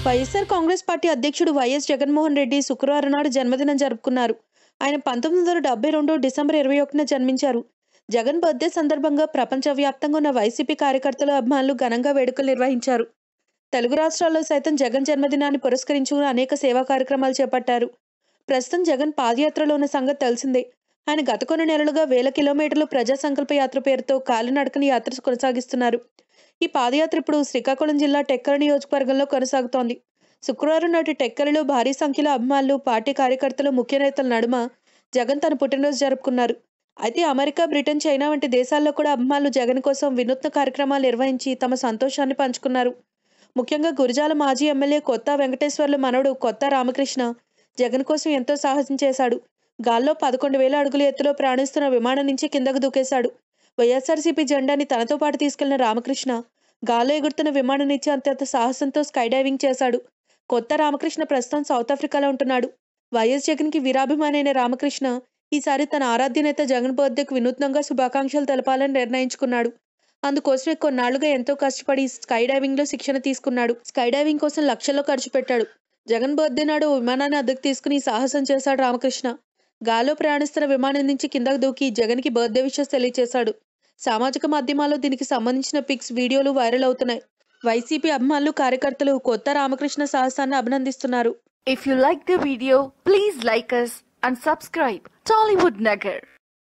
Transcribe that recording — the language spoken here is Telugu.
వైఎస్ఆర్ కాంగ్రెస్ పార్టీ అధ్యక్షుడు వైఎస్ జగన్మోహన్ రెడ్డి శుక్రవారం నాడు జన్మదినం జరుపుకున్నారు. ఆయన 1972 డిసెంబర్ 21న జన్మించారు. జగన్ బర్త్డే సందర్భంగా ప్రపంచవ్యాప్తంగా ఉన్న వైసీపీ కార్యకర్తలు, అభిమానులు ఘనంగా వేడుకలు నిర్వహించారు. తెలుగు రాష్ట్రాల్లో సైతం జగన్ జన్మదినాన్ని పురస్కరించుకుని అనేక సేవా కార్యక్రమాలు చేపట్టారు. ప్రస్తుతం జగన్ పాదయాత్రలో ఉన్న సంగతి తెలిసిందే. ఆయన గత కొన్ని నెలలుగా వేల కిలోమీటర్లు ప్రజా సంకల్ప యాత్ర పేరుతో కాలినడకన యాత్ర కొనసాగిస్తున్నారు. ఈ పాదయాత్ర ఇప్పుడు శ్రీకాకుళం జిల్లా టెక్కలి నియోజకవర్గంలో కొనసాగుతోంది. శుక్రవారం నాటి టెక్కలిలో భారీ సంఖ్యలో అభిమానులు, పార్టీ కార్యకర్తలు, ముఖ్య నేతల నడుమ జగన్ తన పుట్టినరోజు జరుపుకున్నారు. అయితే అమెరికా, బ్రిటన్, చైనా వంటి దేశాల్లో కూడా అభిమానులు జగన్ కోసం వినూత్న కార్యక్రమాలు నిర్వహించి తమ సంతోషాన్ని పంచుకున్నారు. ముఖ్యంగా గురజాల మాజీ ఎమ్మెల్యే కొత్త వెంకటేశ్వర్లు మనవడు కొత్త రామకృష్ణ జగన్ కోసం ఎంతో సాహసం చేశాడు. గాల్లో 11,000 అడుగుల ఎత్తులో ప్రయాణిస్తున్న విమానం నుంచి కిందకు దూకేశాడు. వైఎస్ఆర్సీపీ జెండాని తనతో పాటు తీసుకెళ్లిన రామకృష్ణ గాల్లో ఎగురుతున్న విమానం నుంచి అత్యంత సాహసంతో స్కై డైవింగ్ చేశాడు. కొత్త రామకృష్ణ ప్రస్తుతం సౌత్ ఆఫ్రికాలో ఉంటున్నాడు. వైఎస్ జగన్ కి వీరాభిమాని అయిన రామకృష్ణ ఈసారి తన ఆరాధ్య నేత జగన్ బర్త్డేకు వినూత్నంగా శుభాకాంక్షలు తెలపాలని నిర్ణయించుకున్నాడు. అందుకోసమే కొన్నాళ్లుగా ఎంతో కష్టపడి స్కై డైవింగ్ లో శిక్షణ తీసుకున్నాడు. స్కై డైవింగ్ కోసం లక్షల్లో ఖర్చు పెట్టాడు. జగన్ బర్త్డే నాడు విమానాన్ని అద్దెకు తీసుకుని సాహసం చేశాడు రామకృష్ణ. గాల్లో ప్రయాణిస్తున్న విమానం నుంచి కిందకు దూకి జగన్ కి బర్త్డే విషెస్ తెలియజేశాడు. సామాజిక మాధ్యమాల్లో దీనికి సంబంధించిన పిక్స్, వీడియోలు వైరల్ అవుతున్నాయి. వైసీపీ అభిమానులు, కార్యకర్తలు కొత్త Ramakrishna సాహసాన్ని అభినందిస్తున్నారు. If you like the video, please like us and subscribe Tollywood Nagar.